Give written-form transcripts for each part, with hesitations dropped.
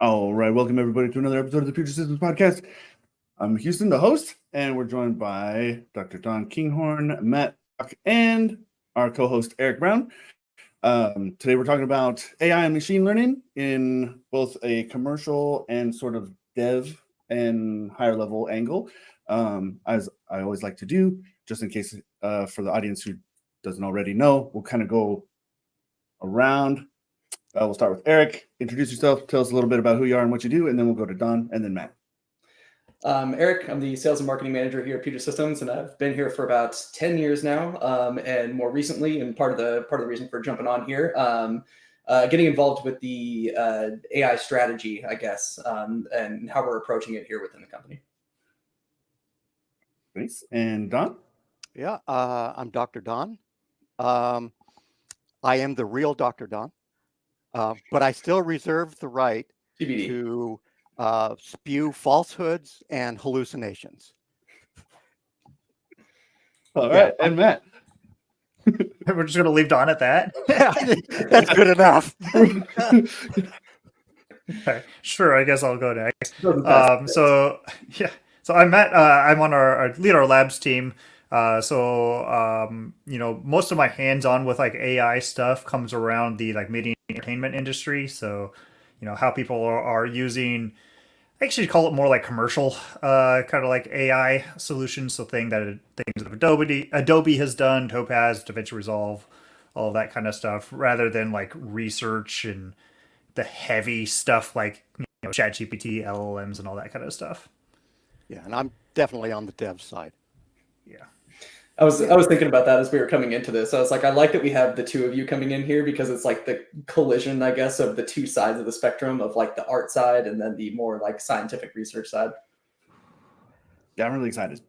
All right, welcome everybody to another episode of the Puget Systems podcast. I'm Houston, the host, and we're joined by Dr. Don Kinghorn, Matt, and our co-host Eric Brown. Today we're talking about AI and machine learning in both a commercial and sort of dev and higher level angle. As I always like to do, just in case for the audience who doesn't already know, we'll kind of go around. We'll start with Eric. Introduce yourself. Tell us a little bit about who you are and what you do, and then we'll go to Don and then Matt. Eric, I'm the sales and marketing manager here at Puget Systems, and I've been here for about 10 years now. And more recently, and part of the reason for jumping on here, getting involved with the AI strategy, I guess, and how we're approaching it here within the company. Thanks. And Don? Yeah, I'm Dr. Don. I am the real Dr. Don, but I still reserve the right TBD. to spew falsehoods and hallucinations. All right, and Matt. We're just going to leave Don at that. Yeah, that's good enough. Okay, sure, I guess I'll go next. So I'm Matt. I'm on our lead our labs team. Most of my hands-on with like AI stuff comes around the like media entertainment industry. So, how people are using. I actually call it more like commercial, kind of like AI solutions. So things that Adobe has done, Topaz, DaVinci Resolve, all of that kind of stuff, rather than like research and the heavy stuff like ChatGPT, LLMs, and all that kind of stuff. Yeah, and I'm definitely on the dev side. Yeah. I was thinking about that as we were coming into this. I was like, I like that we have the two of you coming in here because it's like the collision, I guess, of the two sides of the spectrum of like the art side and then the more like scientific research side. Yeah, I'm really excited.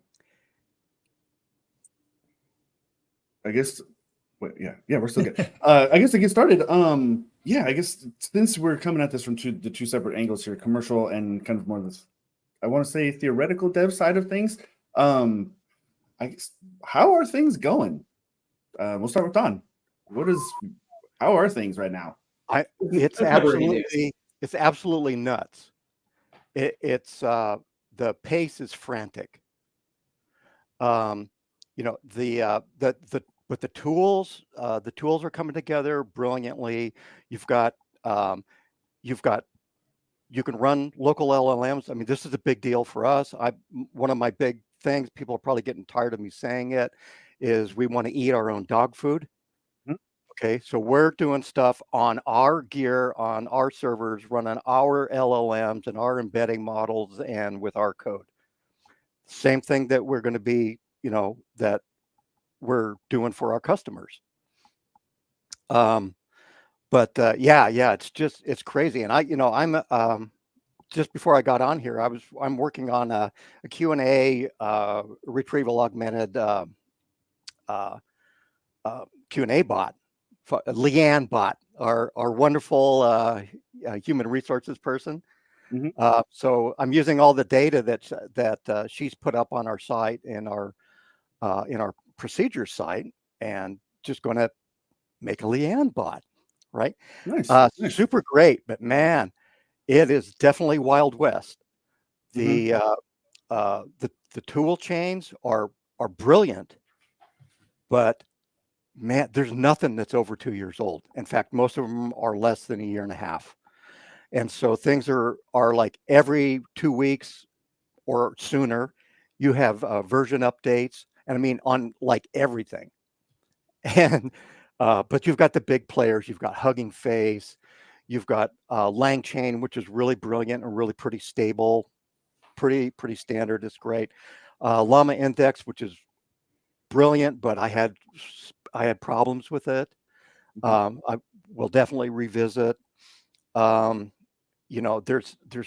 I guess, we're still good. I guess to get started, I guess since we're coming at this from the two separate angles here, commercial and kind of more of this, I want to say theoretical dev side of things. I guess, how are things going? We'll start with Don. How are things right now? It's absolutely nuts. It's the pace is frantic. But the tools are coming together brilliantly. You can run local LLMs. I mean, this is a big deal for us. One of my big things, people are probably getting tired of me saying it, is we want to eat our own dog food. Mm-hmm. Okay, so we're doing stuff on our gear, on our servers, running our LLMs and our embedding models and with our code. Same thing that we're going to be, that we're doing for our customers. It's crazy. And I'm just before I got on here, I'm working on a Q&A retrieval augmented Q&A bot, Leanne bot, our wonderful human resources person. Mm-hmm. So I'm using all the data that she's put up on our site and in our procedure site, and just going to make a Leanne bot, right? Nice. Super great, but man, it is definitely Wild West. The tool chains are brilliant, but man, there's nothing that's over 2 years old. In fact, most of them are less than a year and a half. And so things are like every 2 weeks or sooner, you have version updates, and I mean on like everything. And but you've got the big players. You've got Hugging Face. You've got LangChain, which is really brilliant and really pretty stable, pretty standard. It's great. Llama Index, which is brilliant, but I had problems with it. I will definitely revisit. There's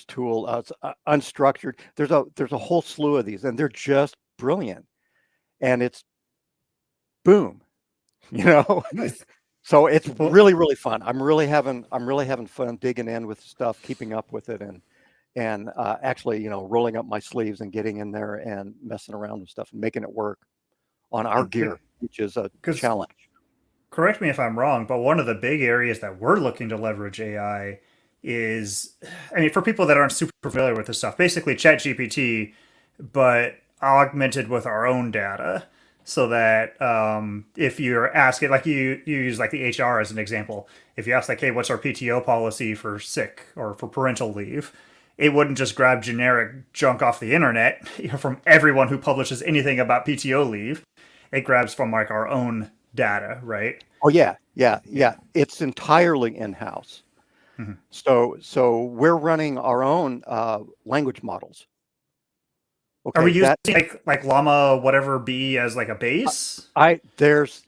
tool unstructured. There's a whole slew of these, and they're just brilliant. And it's boom, Nice. So it's really, really fun. I'm really having fun digging in with stuff, keeping up with it, and actually, rolling up my sleeves and getting in there and messing around with stuff and making it work on our gear, which is a challenge. Correct me if I'm wrong, but one of the big areas that we're looking to leverage AI is, I mean, for people that aren't super familiar with this stuff, basically ChatGPT, but augmented with our own data. So that if you're asking, like you use like the HR as an example, if you ask like, hey, what's our PTO policy for sick or for parental leave, it wouldn't just grab generic junk off the internet, from everyone who publishes anything about PTO leave. It grabs from like our own data, right? Oh yeah. It's entirely in-house. Mhm. So we're running our own language models. Okay, Are we using like Llama whatever B as like a base? There's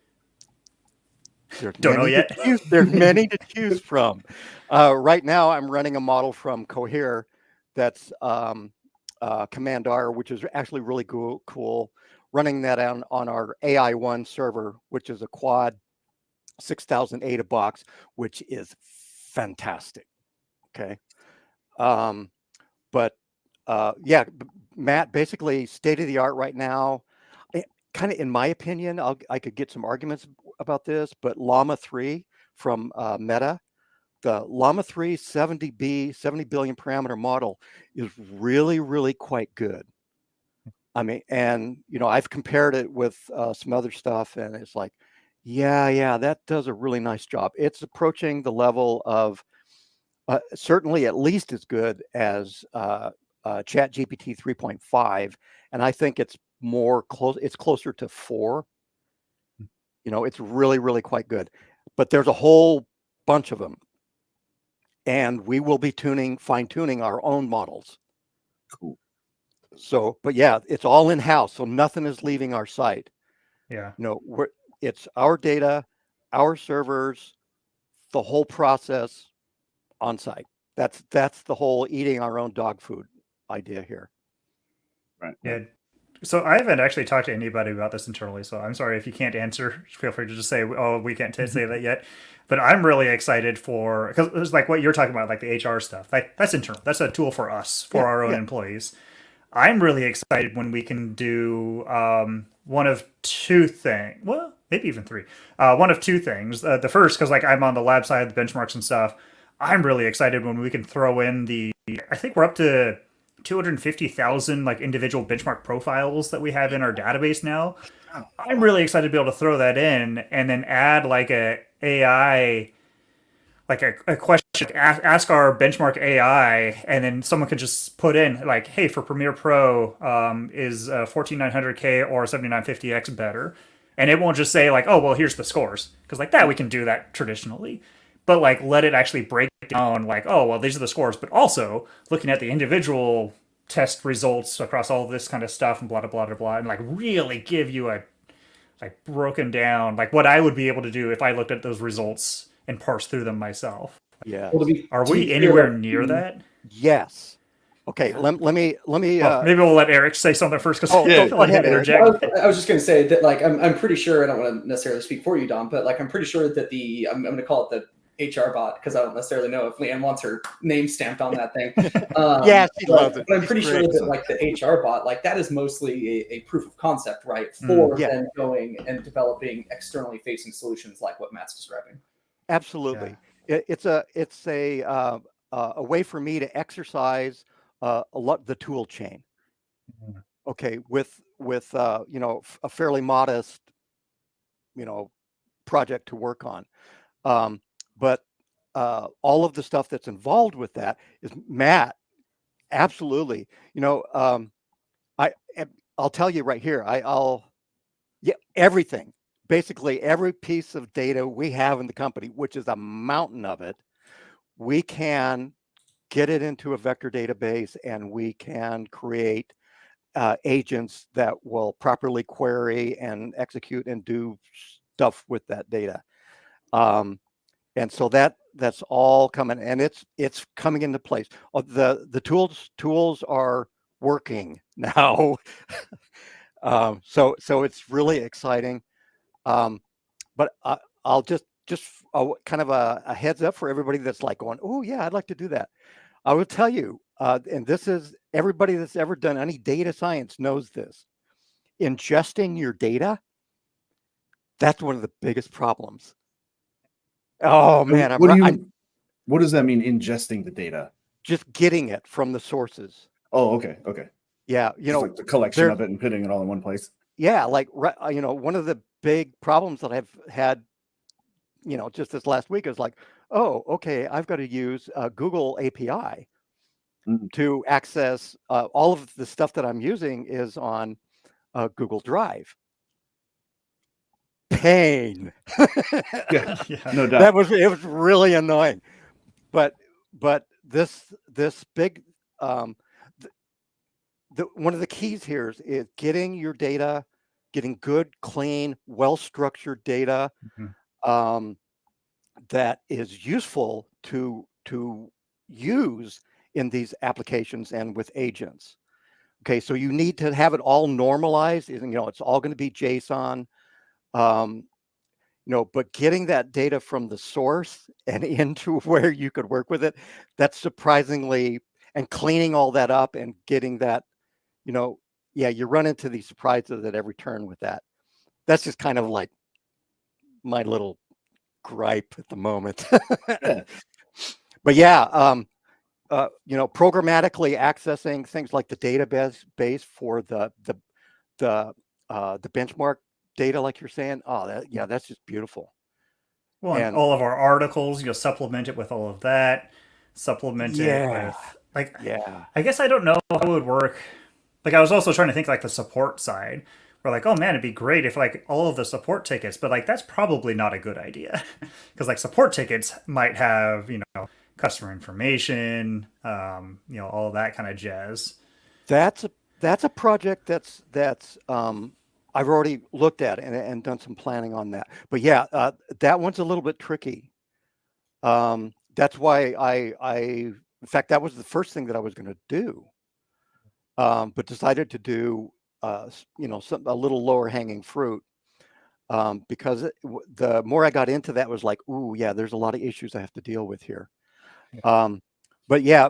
Don't know many yet. to choose. There's many to choose from. Right now, I'm running a model from Cohere that's Command R, which is actually really cool. Running that on our AI1 server, which is a quad 6000 ADA box, which is fantastic. Okay. But yeah, Matt, basically state of the art right now. Kind of, in my opinion, I could get some arguments about this, but Llama 3 from Meta, the Llama 3 70B, 70 billion parameter model is really, really quite good. I mean, and I've compared it with some other stuff, and it's like, yeah, that does a really nice job. It's approaching the level of certainly at least as good as ChatGPT 3.5, and I think it's it's closer to 4. It's really, really quite good. But there's a whole bunch of them, and we will be fine-tuning our own models. Cool. So, but yeah, it's all in-house, so nothing is leaving our site. Yeah. It's our data, our servers, the whole process on site. That's the whole eating our own dog food idea here. Right. Yeah. So I haven't actually talked to anybody about this internally, so I'm sorry if you can't answer. Feel free to just say, "Oh, we can't say that yet." But I'm really excited because it's like what you're talking about, like the HR stuff. Like that's internal. That's a tool for us, for our own employees. I'm really excited when we can do one of two things. Well, maybe even three. One of two things. The first, because like I'm on the lab side, the benchmarks and stuff. I'm really excited when we can throw in I think we're up to 250,000 like individual benchmark profiles that we have in our database now. I'm really excited to be able to throw that in and then add like a AI, like a question, ask our benchmark AI, and then someone could just put in like, hey, for Premiere Pro, is 14900K or 7950X better? And it won't just say like, oh, well, here's the scores. Because like that, we can do that traditionally. But like, let it actually break down like, oh, well, these are the scores. But also looking at the individual test results across all of this kind of stuff and blah, blah, blah, blah, blah. And like really give you a like broken down, like what I would be able to do if I looked at those results and parse through them myself. Yeah. Well, Are we anywhere near that? Yes. Okay. Let me. Well, maybe we'll let Eric say something first because Oh, don't feel like ahead, I Eric. interject. I was just going to say that, like, I'm pretty sure, I don't want to necessarily speak for you, Dom, but like, I'm pretty sure that I'm going to call it the HR bot because I don't necessarily know if Leanne wants her name stamped on that thing. Yeah, she loves it. But I'm pretty It's sure great. that like the HR bot, like that is mostly a proof of concept, right? For Yeah. then going and developing externally facing solutions like what Matt's describing. Absolutely. It's a way for me to exercise the tool chain. Okay, with a fairly modest project to work on, but all of the stuff that's involved with that is Matt. Absolutely, I'll tell you right here. Everything. Basically, every piece of data we have in the company, which is a mountain of it, we can get it into a vector database, and we can create agents that will properly query and execute and do stuff with that data. And so that's all coming, and it's coming into place. The tools are working now. So it's really exciting. But I'll just kind of a heads up for everybody that's like going, oh yeah, I'd like to do that. I will tell you, and this is everybody that's ever done any data science knows this. Ingesting your data, that's one of the biggest problems. Oh man, What does that mean, ingesting the data? Just getting it from the sources. Oh, okay. Okay. Yeah, Just like the collection of it and putting it all in one place. Yeah, like one of the big problems that I've had, just this last week is like, oh, okay, I've got to use Google API to access all of the stuff that I'm using is on Google Drive. Pain. Yeah, no doubt. It was really annoying, but this big one of the keys here is getting your data, getting good, clean, well-structured data that is useful to use in these applications and with agents. Okay, so you need to have it all normalized. It's all going to be JSON. But getting that data from the source and into where you could work with it, that's surprisingly, and cleaning all that up and getting that, you run into these surprises at every turn with that. That's just kind of like my little gripe at the moment. But yeah, programmatically accessing things like the database for the benchmark data, like you're saying. Oh, that's just beautiful. Well, and all of our articles, supplement it with all of that. Supplement it with I guess I don't know how it would work. Like, I was also trying to think like the support side. We're like, oh man, it'd be great if like all of the support tickets, but like that's probably not a good idea because like support tickets might have customer information, all of that kind of jazz. That's a project that's I've already looked at and done some planning on that. But yeah, that one's a little bit tricky. That's why in fact, that was the first thing that I was going to do, but decided to do a little lower hanging fruit, because the more I got into that was like, ooh, yeah, there's a lot of issues I have to deal with here. But yeah,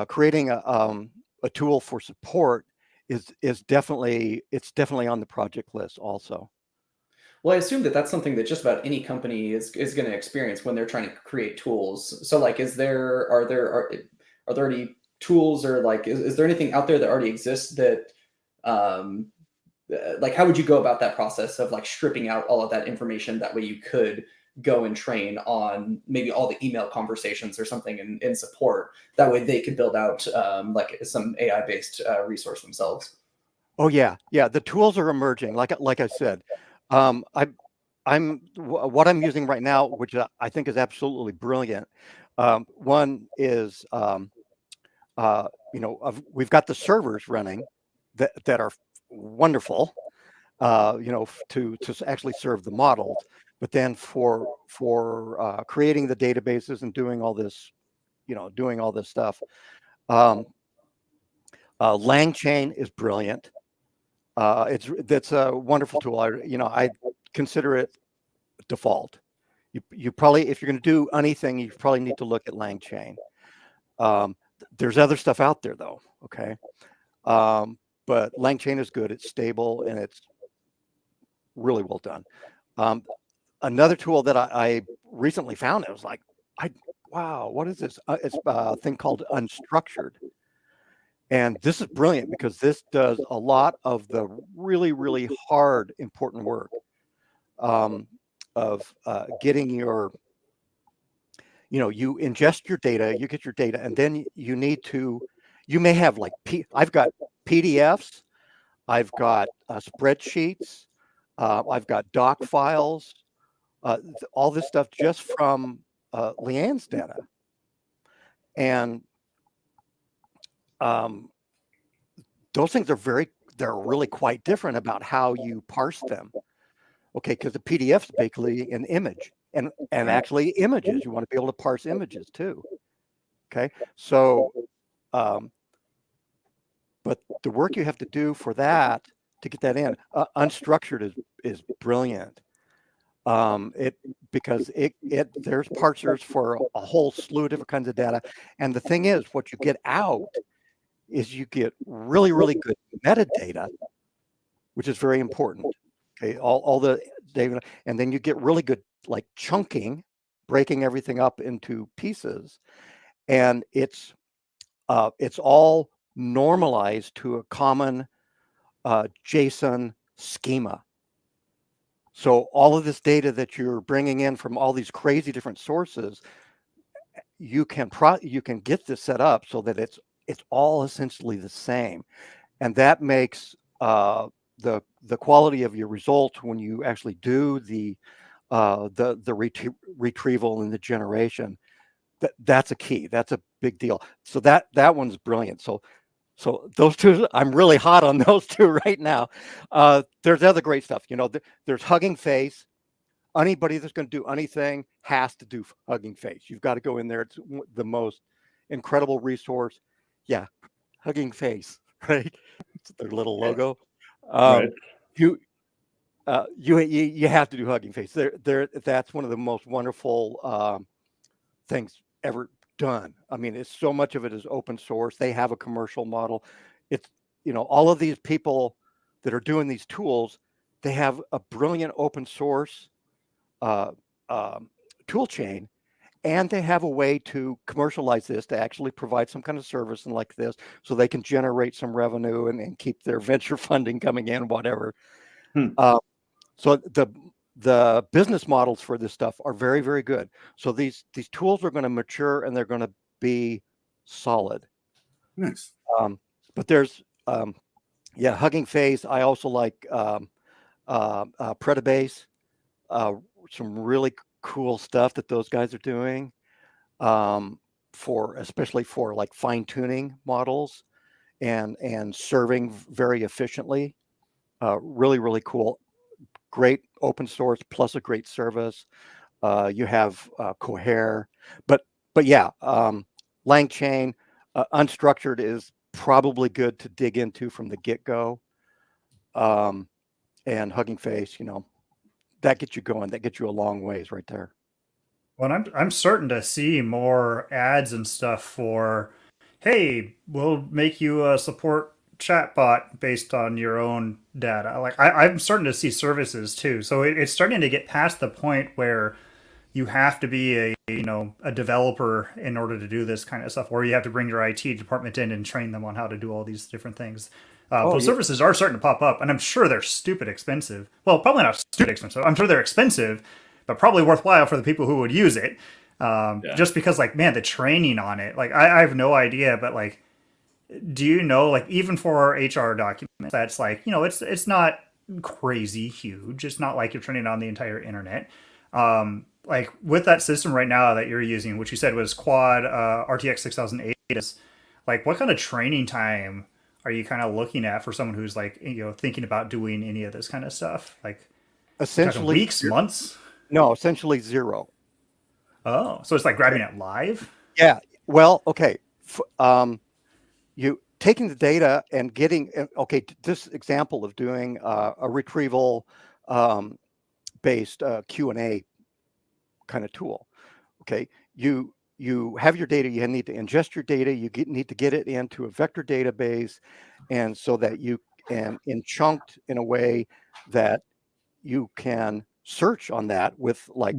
creating a tool for support is definitely on the project list also. Well, I assume that that's something that just about any company is going to experience when they're trying to create tools. So like, are there any tools, or like, is there anything out there that already exists that, like, how would you go about that process of like stripping out all of that information? That way you could go and train on maybe all the email conversations or something in support. That way they could build out like some AI-based resource themselves. Oh yeah. The tools are emerging. Like I said, what I'm using right now, which I think is absolutely brilliant. One is, we've got the servers running that are wonderful, to actually serve the models. But then for creating the databases and doing all this stuff, LangChain is brilliant. That's a wonderful tool. I consider it default. You probably, if you're going to do anything, you probably need to look at LangChain. There's other stuff out there though. Okay. But LangChain is good. It's stable and it's really well done. Another tool that I recently found, I was like, wow, what is this? It's a thing called Unstructured. And this is brilliant because this does a lot of the really, really hard, important work of getting your, you ingest your data, you get your data, and then you may have like, I've got PDFs, I've got spreadsheets, I've got doc files, all this stuff just from Leanne's data. And those things they're really quite different about how you parse them. Okay, because the PDF is basically an image, and actually images. You want to be able to parse images too. Okay, so, but the work you have to do for that to get that in, unstructured is brilliant. Because there's parsers for a whole slew of different kinds of data, and the thing is, what you get out is you get really, really good metadata, which is very important. Okay, all the data, and then you get really good like chunking, breaking everything up into pieces, and it's all normalized to a common JSON schema. So all of this data that you're bringing in from all these crazy different sources, you can get this set up so that it's all essentially the same, and that makes the quality of your results when you actually do the retrieval and the generation. That's a key. That's a big deal. So that one's brilliant. So those two, I'm really hot on those two right now. There's other great stuff. There's Hugging Face. Anybody that's going to do anything has to do Hugging Face. You've got to go in there. It's the most incredible resource. Yeah, Hugging Face, right? It's their little logo. Right. You have to do Hugging Face. That's one of the most wonderful things ever done. I mean, it's so much of it is open source. They have a commercial model. It's, all of these people that are doing these tools, they have a brilliant open source tool chain, and they have a way to commercialize this, to actually provide some kind of service and like this, so they can generate some revenue and keep their venture funding coming in, whatever. So the business models for this stuff are very, very good. So these tools are going to mature and they're going to be solid. Nice. But there's Hugging Face. I also like Predabase. Some really cool stuff that those guys are doing, especially for like fine tuning models and serving very efficiently. Really, really cool. Great open source plus a great service. You have Cohere, but yeah, LangChain, unstructured is probably good to dig into from the get-go. And Hugging Face, that gets you going. That gets you a long ways right there. Well, I'm starting to see more ads and stuff for, hey, we'll make you a support chatbot based on your own data. Like I'm starting to see services too. So it's starting to get past the point where you have to be a developer in order to do this kind of stuff, or you have to bring your IT department in and train them on how to do all these different things. Those services are starting to pop up, and I'm sure they're stupid expensive. Well, probably not stupid expensive. I'm sure they're expensive, but probably worthwhile for the people who would use it. Just because, like, man, the training on it, like, I have no idea, but like, do you know, like, even for our HR documents, that's like, it's not crazy huge. It's not like you're training on the entire internet. Like with that system right now that you're using, which you said was Quad RTX 6008, is like, what kind of training time are you kind of looking at for someone who's like, thinking about doing any of this kind of stuff? Like, essentially weeks, months? No, essentially zero. Oh, so it's like grabbing it live? Yeah. Well, okay. You taking the data and getting, this example of doing a retrieval based Q&A kind of tool. Okay. You have your data, you need to ingest your data, need to get it into a vector database, and so that you can chunked in a way that you can search on that with like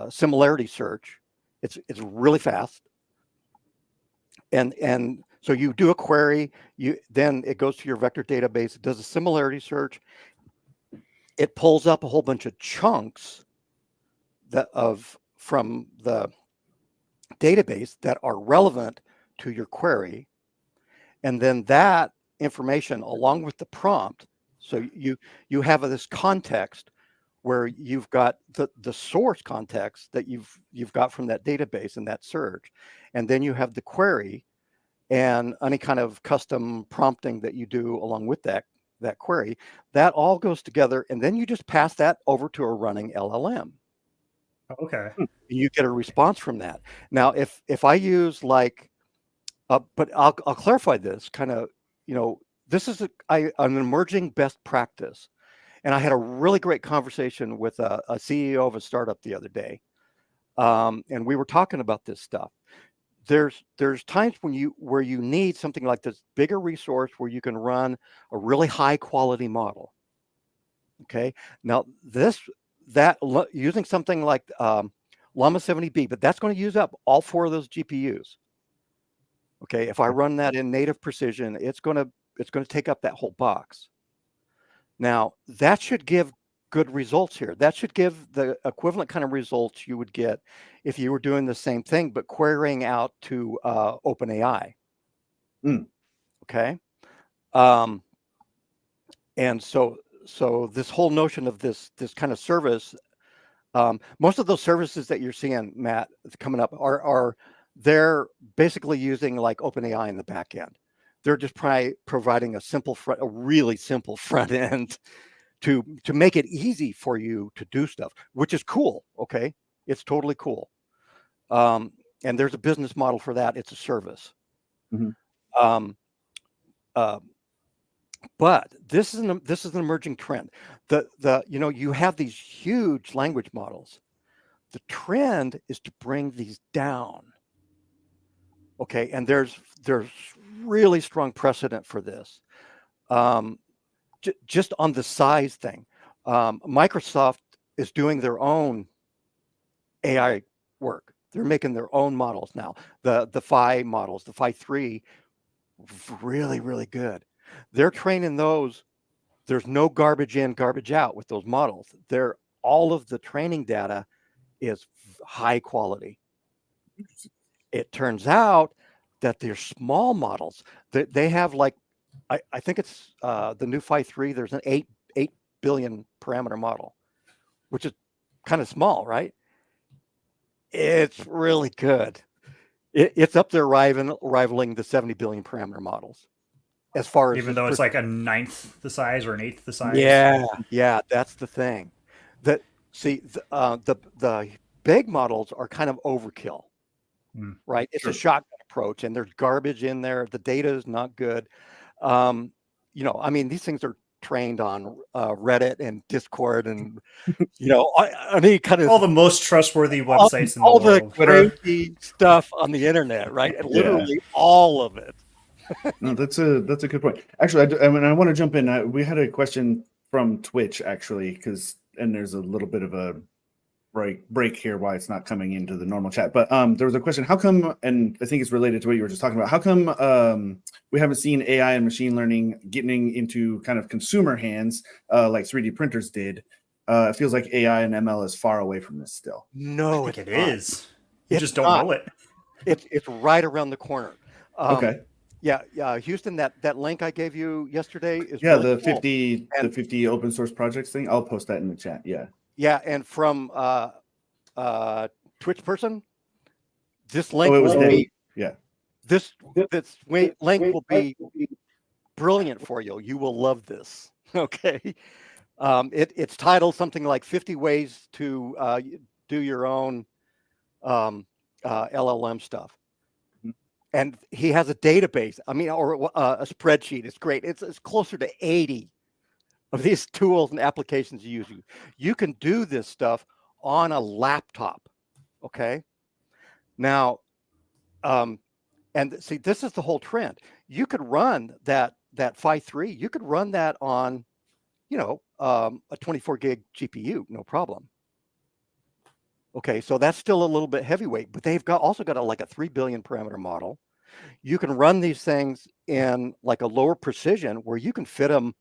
similarity search. It's really fast. And so you do a query, then it goes to your vector database, it does a similarity search, it pulls up a whole bunch of chunks from the database that are relevant to your query, and then that information along with the prompt, so you have this context where you've got the source context that you've got from that database and that search, and then you have the query and any kind of custom prompting that you do along with that query. That all goes together, and then you just pass that over to a running LLM. Okay. You get a response from that. Now, if I use like, but I'll clarify this kind of, this is an emerging best practice. And I had a really great conversation with a CEO of a startup the other day. And we were talking about this stuff. There's times where you need something like this bigger resource where you can run a really high quality model. Okay. Now using something like Llama 70B, but that's going to use up all 4 of those GPUs. Okay, if I run that in native precision, it's going to take up that whole box. Now, that should give good results here. That should give the equivalent kind of results you would get if you were doing the same thing, but querying out to OpenAI. Okay. And so this whole notion of this kind of service, most of those services that you're seeing, Matt, coming up are they're basically using like OpenAI in the back end. They're just providing a really simple front end to make it easy for you to do stuff, which is cool. Okay, it's totally cool. And there's a business model for that. It's a service. But this is an emerging trend. You have these huge language models. The trend is to bring these down. Okay, and there's really strong precedent for this. Just on the size thing, Microsoft is doing their own AI work. They're making their own models now. The Phi models, the Phi 3, really, really good. They're training those. There's no garbage in, garbage out with those models. All of the training data is high quality. It turns out that they're small models. They have like, I think it's the new Phi 3. There's an 8 billion parameter model, which is kind of small, right? It's really good. It's up there rivaling the 70 billion parameter models. As far as even though it's like a 1/9 the size or an 1/8 the size. Yeah, that's the thing. The big models are kind of overkill, right? It's a shotgun approach, and there's garbage in there. The data is not good. These things are trained on Reddit and Discord, and kind of all the most trustworthy websites in the all world. the crazy stuff on the internet, right? And literally all of it. No, that's a good point. Actually, I want to jump in. We had a question from Twitch actually, and there's a little bit of a break here why it's not coming into the normal chat. But there was a question: how come? And I think it's related to what you were just talking about. How come we haven't seen AI and machine learning getting into kind of consumer hands like 3D printers did? It feels like AI and ML is far away from this still. No, I think it is. You just don't know it. It's right around the corner. Okay. Yeah, Houston, that link I gave you yesterday is really cool. the 50 open source projects thing. I'll post that in the chat. Yeah, and from Twitch person, this link will be this link will be brilliant for you. You will love this. Okay, it's titled something like 50 ways to do your own LLM stuff. And he has a database, or a spreadsheet. It's great. It's closer to 80 of these tools and applications you use. You can do this stuff on a laptop. Okay. Now, and see, this is the whole trend. You could run that Phi 3. You could run that on, a 24 gig GPU, no problem. Okay, so that's still a little bit heavyweight, but they've also got a 3 billion parameter model. You can run these things in like a lower precision where you can fit them,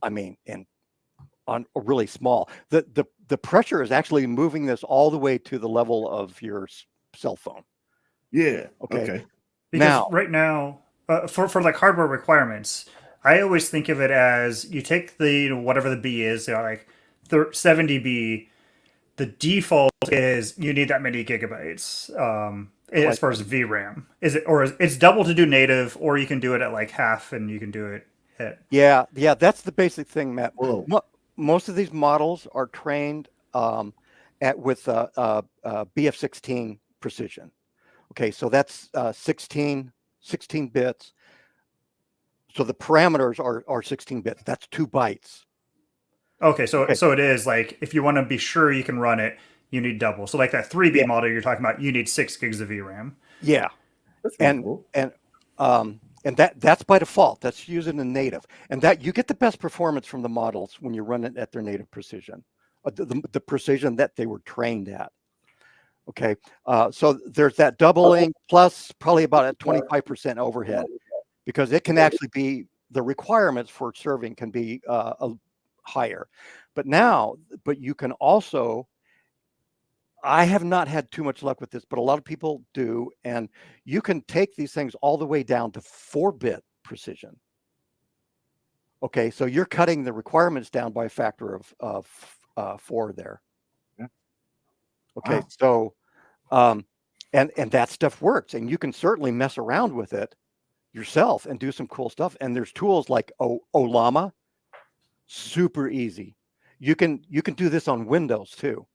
on a really small. The pressure is actually moving this all the way to the level of your cell phone. Yeah. Okay. Because right now, for like hardware requirements, I always think of it as you take the whatever the B is, like 70B. The default is you need that many gigabytes as far as VRAM. Is it, or it's double to do native, or you can do it at like half, and you can do it at. Yeah, that's the basic thing, Matt. Whoa. Most of these models are trained with BF16 precision. Okay, so that's 16 bits. So the parameters are 16 bits. That's 2 bytes. Okay, so it is like if you want to be sure you can run it, you need double. So like that 3B model you're talking about, you need 6 gigs of VRAM. Yeah, that's really cool. And that's by default. That's using the native, and that you get the best performance from the models when you run it at their native precision. the precision that they were trained at. Okay, so there's that doubling plus probably about a 25% overhead, because it can actually be, the requirements for serving can be higher. But you can also, I have not had too much luck with this, but a lot of people do, and you can take these things all the way down to 4-bit precision. Okay, so you're cutting the requirements down by a factor of 4 there. Yeah. Okay, Wow. so and that stuff works, and you can certainly mess around with it yourself and do some cool stuff. And there's tools like Allman, super easy. You can do this on Windows too.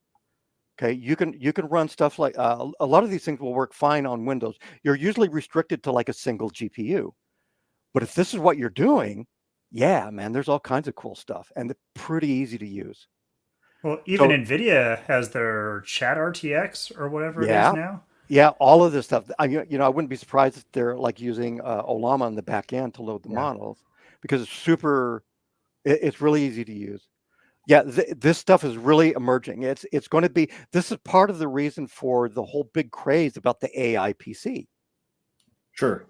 Okay, you can run stuff like a lot of these things will work fine on Windows. You're usually restricted to like a single GPU, but if this is what you're doing, yeah, man, there's all kinds of cool stuff, and they're pretty easy to use. Well, even So, NVIDIA has their Chat RTX or whatever it is yeah, now. yeah, all of this stuff. I wouldn't be surprised if they're like using Allman on the back end to load the models, because it's really easy to use. Yeah, this stuff is really emerging. It's going to be, this is part of the reason for the whole big craze about the AI PC. Sure.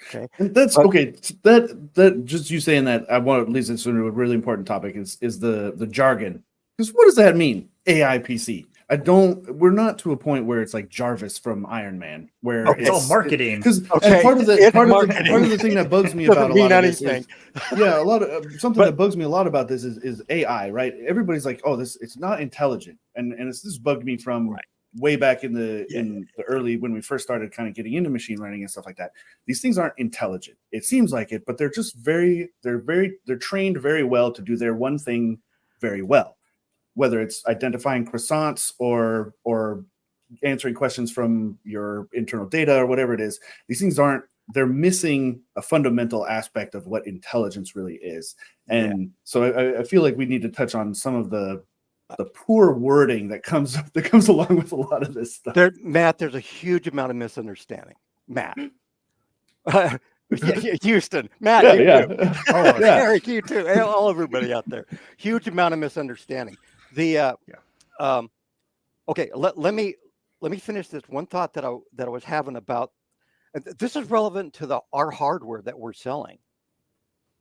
Okay. And that's okay. That just you saying that, I want to lead us into a really important topic is the jargon. Because what does that mean? AI PC. We're not to a point where it's like Jarvis from Iron Man, where it's all marketing. Because Okay, part of the thing that bugs me about Doesn't a mean lot of this anything. is, yeah, a lot of something that bugs me a lot about this is AI, right? Everybody's like, oh, it's not intelligent, and this bugged me from way back in the early, when we first started kind of getting into machine learning and stuff like that. These things aren't intelligent. It seems like it, but they're just they're trained very well to do their one thing very well, whether it's identifying croissants or answering questions from your internal data or whatever it is. These things they're missing a fundamental aspect of what intelligence really is. And so I feel like we need to touch on some of the poor wording that comes along with a lot of this stuff. Matt, there's a huge amount of misunderstanding. Matt. Houston, Matt, you too. Oh, yeah. Eric, you too. All everybody out there. Huge amount of misunderstanding. Okay, let me finish this one thought that I was having about. This is relevant to our hardware that we're selling.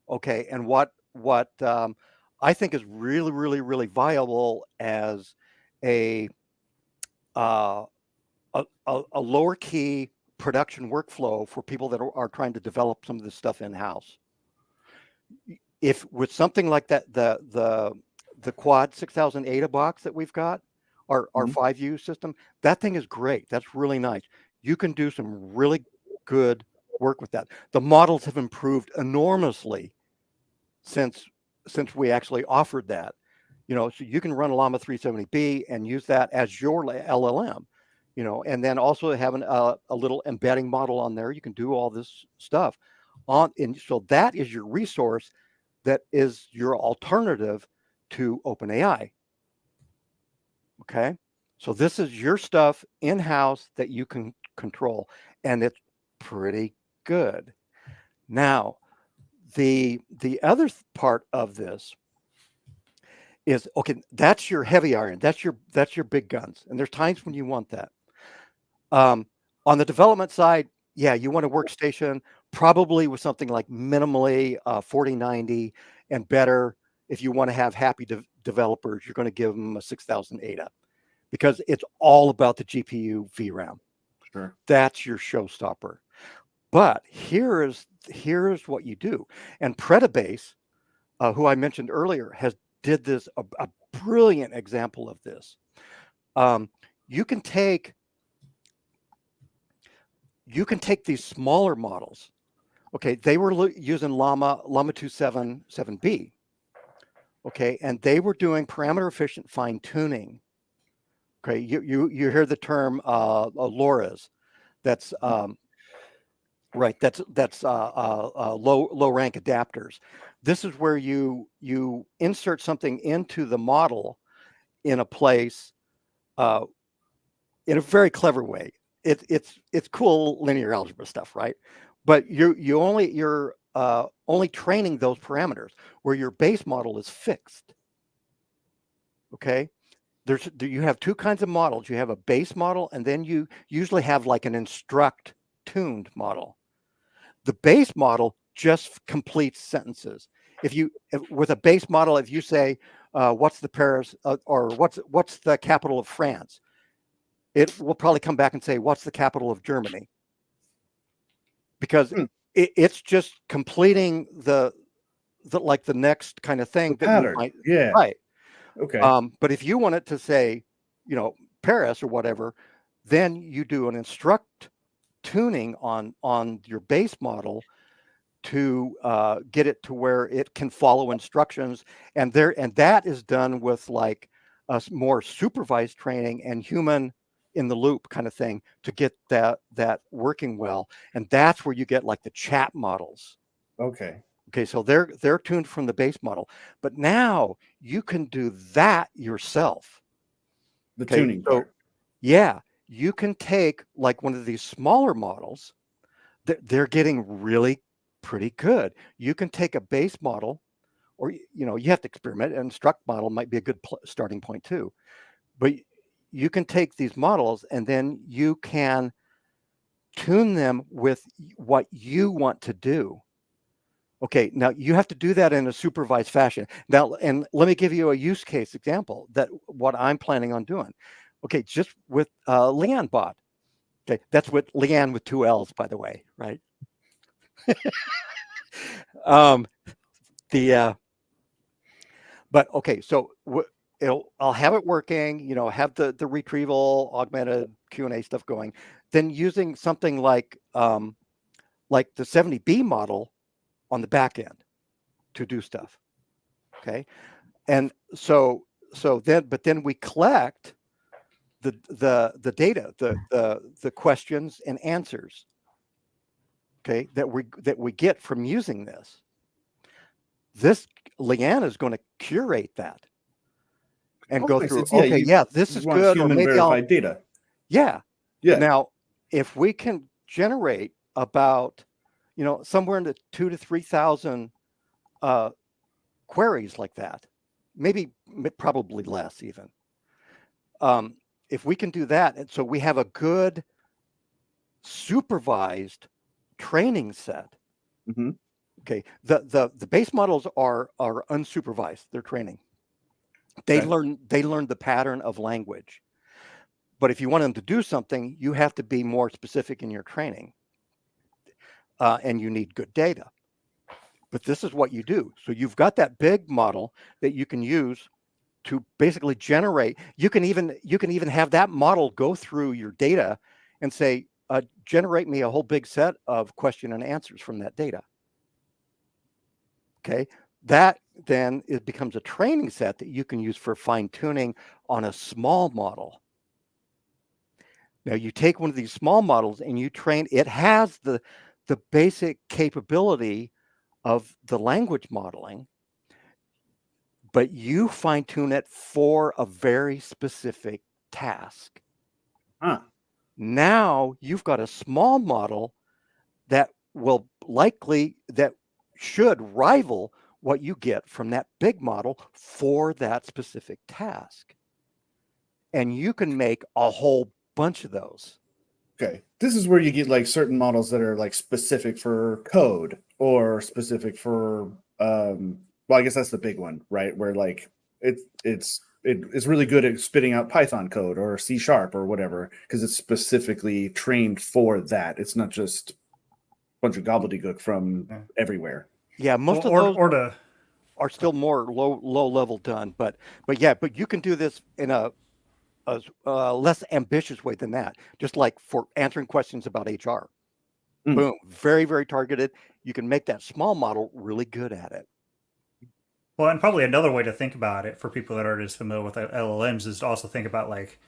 Okay, and what I think is really, really, really viable as a lower key production workflow for people that are trying to develop some of this stuff in house. If with something like that, the Quad 6000 ADA box that we've got, our 5U system, that thing is great. That's really nice. You can do some really good work with that. The models have improved enormously since we actually offered that. So you can run a Llama 370B and use that as your LLM, and then also having a little embedding model on there. You can do all this stuff and so that is your resource, that is your alternative to OpenAI. Okay, so this is your stuff in-house that you can control, and it's pretty good. Now, the other part of this is, okay, that's your heavy iron, that's your big guns, and there's times when you want that. On the development side, yeah, you want a workstation probably with something like minimally 4090 and better. If you want to have happy developers, you're going to give them a 6000 ADA, because it's all about the GPU VRAM. Sure, that's your showstopper. But here's what you do, and Predabase, who I mentioned earlier, did this a brilliant example of this. You can take these smaller models. Okay, they were using Llama 277B. Okay, and they were doing parameter efficient fine tuning. Okay, you hear the term LoRa's. That's right. That's low rank adapters. This is where you insert something into the model in a place in a very clever way. It's cool linear algebra stuff, right? But you're only training those parameters where your base model is fixed. Okay. You have two kinds of models. You have a base model, and then you usually have like an instruct tuned model. The base model just completes sentences. With a base model, if you say, what's the Paris or what's the capital of France, it will probably come back and say, what's the capital of Germany? Because it's just completing the next kind of thing The pattern. Yeah. Right. Okay. But if you want it to say, Paris or whatever, then you do an instruct tuning on your base model to get it to where it can follow instructions, and that is done with like a more supervised training and human in the loop kind of thing to get that working well. And that's where you get like the chat models. Okay. Okay, so they're tuned from the base model, but now you can do that yourself. The tuning part. Yeah, you can take like one of these smaller models. They're getting really pretty good. You can take a base model, or you have to experiment. An instruct model might be a good starting point too, but you can take these models and then you can tune them with what you want to do. Okay, now you have to do that in a supervised fashion. Now, and let me give you a use case example that what I'm planning on doing. Okay, just with Leanne bot. Okay, that's with Leanne with 2 L's, by the way, right? But okay, so I'll have it working. Have the retrieval, augmented Q&A stuff going. Then using something like the 70B model on the back end to do stuff. Okay. And so then we collect the data, the questions and answers, okay, that we get from using this. Leanne is going to curate that and go through, this is good. Human verified data. Yeah. Yeah. Now, if we can generate about, somewhere in the 2,000 to 3,000 queries like that, probably less even. If we can do that, and so we have a good supervised training set. Mm-hmm. Okay, the base models are unsupervised. They're training. They learn the pattern of language. But if you want them to do something, you have to be more specific in your training, and you need good data. But this is what you do. So you've got that big model that you can use to basically generate. You can even have that model go through your data and say, generate me a whole big set of question and answers from that data. Okay, that then it becomes a training set that you can use for fine tuning on a small model. Now you take one of these small models and you train. It has the basic capability of the language modeling, but you fine tune it for a very specific task. Now you've got a small model that should rival what you get from that big model for that specific task. And you can make a whole bunch of those. Okay. This is where you get like certain models that are like specific for code or specific for well, I guess that's the big one, right? Where like it's really good at spitting out Python code or C# or whatever, because it's specifically trained for that. It's not just a bunch of gobbledygook from everywhere. Yeah, most of those are still more low level done, but you can do this in a less ambitious way than that. Just like for answering questions about HR, boom, very, very targeted. You can make that small model really good at it. Well, and probably another way to think about it for people that aren't as familiar with LLMs is to also think about like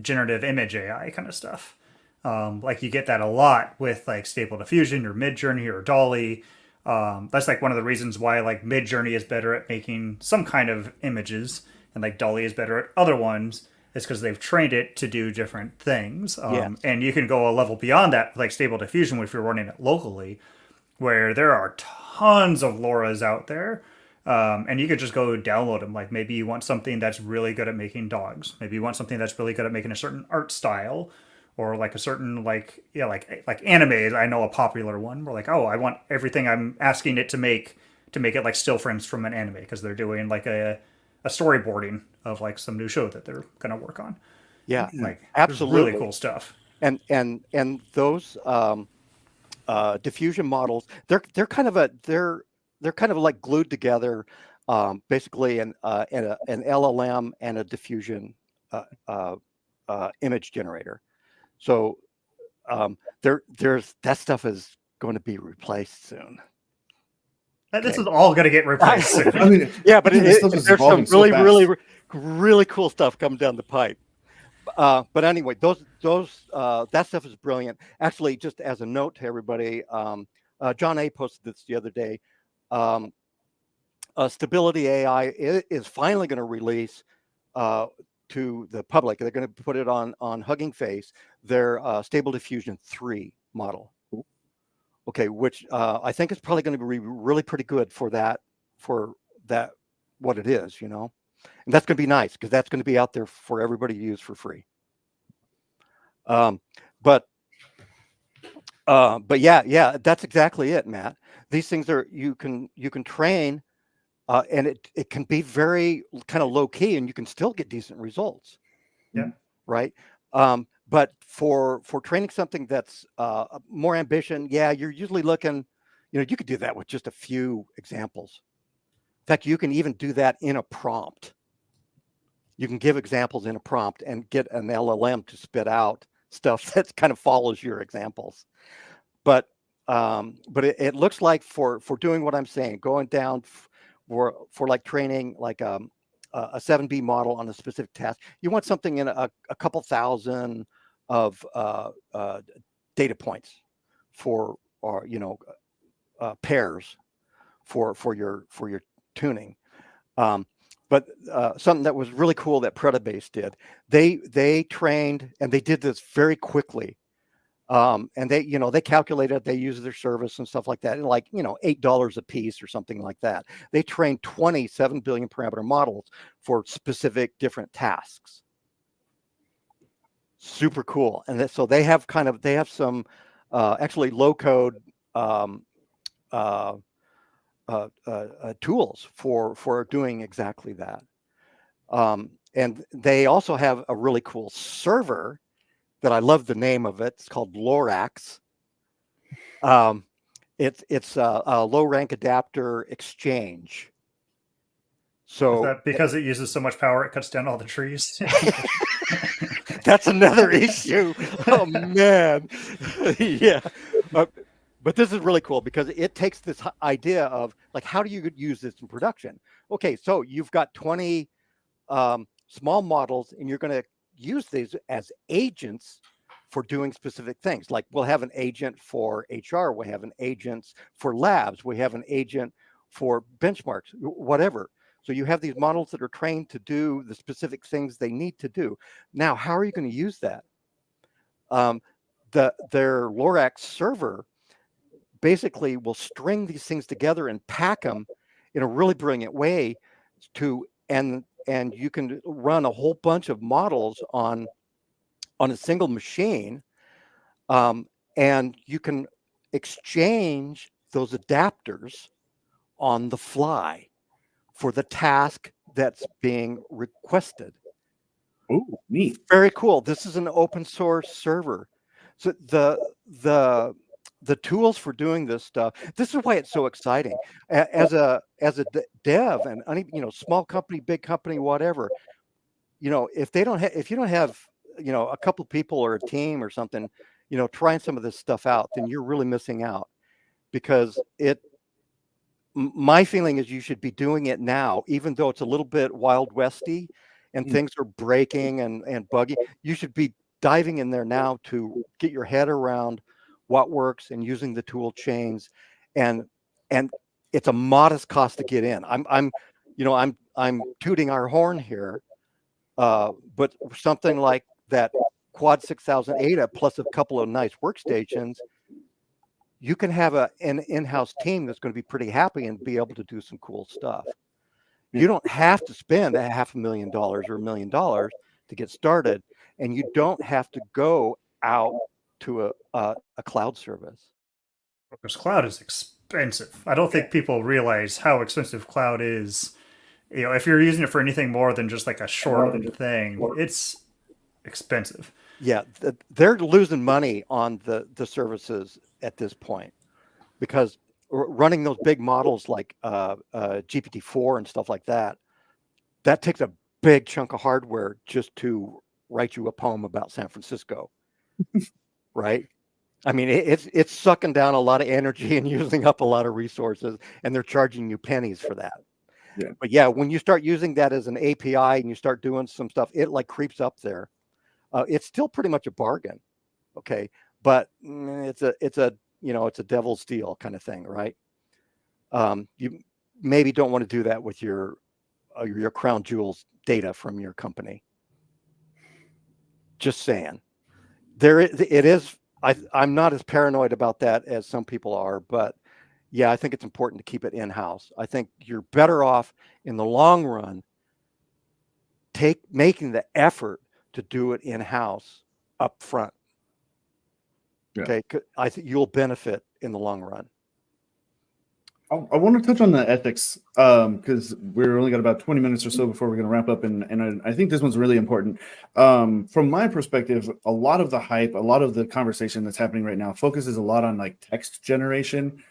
generative image AI kind of stuff. Like you get that a lot with like Stable Diffusion or Midjourney or DALL-E. That's like one of the reasons why like Midjourney is better at making some kind of images and like DALL-E is better at other ones. Is because they've trained it to do different things. And you can go a level beyond that, like Stable Diffusion, if you're running it locally, where there are tons of LoRa's out there And you could just go download them. Like maybe you want something that's really good at making dogs. Maybe you want something that's really good at making a certain art style, or like a certain like anime. I know a popular one. We're like, oh, I want everything I'm asking it to make it like still frames from an anime because they're doing like a storyboarding of like some new show that they're gonna work on. Yeah, Like absolutely. really cool stuff. And those diffusion models, they're kind of like glued together, basically an LLM and a diffusion image generator. So there's that stuff is going to be replaced soon. This is all going to get replaced soon. I mean, Yeah, but this stuff is there's some evolving so fast. really cool stuff coming down the pipe. But anyway, those that stuff is brilliant. Actually, just as a note to everybody, John A. posted this the other day. Stability AI is finally going to release to the public. They're going to put it on Hugging Face, their Stable Diffusion 3 model. Okay, which I think is probably going to be really pretty good for that what it is, you know. And that's going to be nice because that's going to be out there for everybody to use for free. But yeah, that's exactly it, Matt. These things are you can train, and it can be very kind of low key, and you can still get decent results. Yeah. Right. But for training something that's more ambition, yeah, you're usually looking, you know, you could do that with just a few examples. In fact, you can even do that in a prompt. You can give examples in a prompt and get an LLM to spit out stuff that kind of follows your examples. But it looks like for doing what I'm saying, going down for like training like a 7B model on a specific task, you want something in a couple thousand of data points for, or you know, pairs for your tuning. But something that was really cool that Predabase did, they trained, and they did this very quickly. And they calculated, they use their service and stuff like that, and like, you know, $8 a piece or something like that. They trained 27 billion parameter models for specific different tasks. Super cool. And so they have some actually low code tools for doing exactly that. And they also have a really cool server that I love the name of it. It's called Lorax. It's a low rank adapter exchange. So is that because it uses so much power it cuts down all the trees? that's another issue. Oh man, yeah. But this is really cool because it takes this idea of like, how do you use this in production? Okay, so you've got 20 small models, and you're going to use these as agents for doing specific things. Like we'll have an agent for HR, we have an agent for labs, we have an agent for benchmarks, whatever. So you have these models that are trained to do the specific things they need to do. Now, how are you going to use that? Their Lorax server basically will string these things together and pack them in a really brilliant way and you can run a whole bunch of models on a single machine, and you can exchange those adapters on the fly for the task that's being requested. Oh, neat. Very cool. This is an open source server. So the tools for doing this stuff, this is why it's so exciting. As a dev, and you know, small company, big company, whatever, you know, if you don't have, you know, a couple of people or a team or something, you know, trying some of this stuff out, then you're really missing out. Because my feeling is you should be doing it now, even though it's a little bit Wild Westy and things are breaking and buggy. You should be diving in there now to get your head around what works and using the tool chains, and it's a modest cost to get in. I'm tooting our horn here, but something like that Quad 6000 ADA plus a couple of nice workstations, you can have an in-house team that's going to be pretty happy and be able to do some cool stuff. You don't have to spend $500,000 or $1 million to get started, and you don't have to go out to a cloud service. Because cloud is expensive. I don't think people realize how expensive cloud is. You know, if you're using it for anything more than just like a short thing, it's expensive. Yeah, they're losing money on the services at this point because running those big models like GPT-4 and stuff like that, that takes a big chunk of hardware just to write you a poem about San Francisco, right? I mean, it's sucking down a lot of energy and using up a lot of resources, and they're charging you pennies for that. Yeah. But yeah, when you start using that as an API and you start doing some stuff, it like creeps up there. It's still pretty much a bargain, okay? But it's a it's a devil's deal kind of thing, right? You maybe don't want to do that with your crown jewels data from your company. Just saying. It is. I'm not as paranoid about that as some people are, but yeah, I think it's important to keep it in-house. I think you're better off in the long run making the effort to do it in-house up front. Yeah. Okay, I think you'll benefit in the long run. I want to touch on the ethics because we're only got about 20 minutes or so before we're going to wrap up, and I think this one's really important. From my perspective, a lot of the hype, a lot of the conversation that's happening right now focuses a lot on like text generation.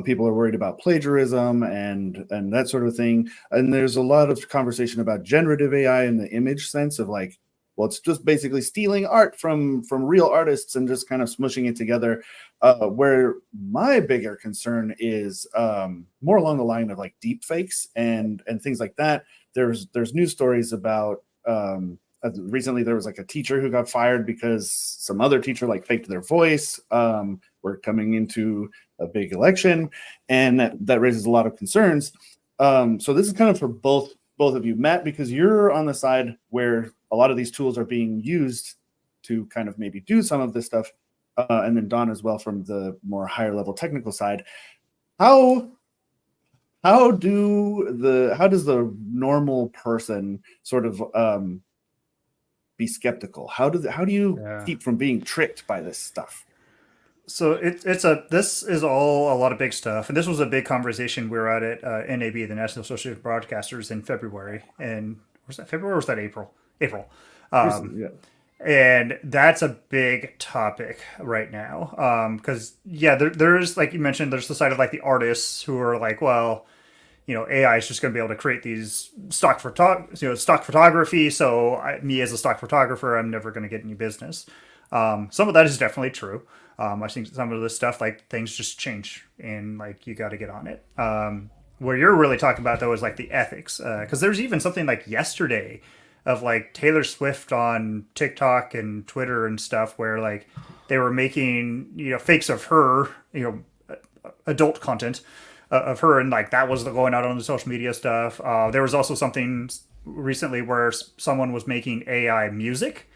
People are worried about plagiarism and that sort of thing, and there's a lot of conversation about generative AI in the image sense of like, well, it's just basically stealing art from real artists and just kind of smushing it together. Where my bigger concern is more along the line of like deep fakes and things like that. There's news stories about recently there was like a teacher who got fired because some other teacher like faked their voice. We're coming into a big election, and that raises a lot of concerns. So this is kind of for both of you, Matt, because you're on the side where a lot of these tools are being used to kind of maybe do some of this stuff. And then Don as well from the more higher level technical side. How does the normal person sort of be skeptical? How do you keep from being tricked by this stuff? So this is all a lot of big stuff, and this was a big conversation we were at NAB, the National Association of Broadcasters, in February. And was that February or was that April? April. Yeah. And that's a big topic right now. Because there's like you mentioned, there's the side of like the artists who are like, well, AI is just going to be able to create these stock photography. So me as a stock photographer, I'm never going to get any business. Some of that is definitely true. I think some of this stuff, like things just change and like you got to get on it. Where you're really talking about though is like the ethics. Because there's even something like yesterday of like Taylor Swift on TikTok and Twitter and stuff where like they were making, fakes of her, adult content of her. And like that was going out on the social media stuff. There was also something recently where someone was making AI music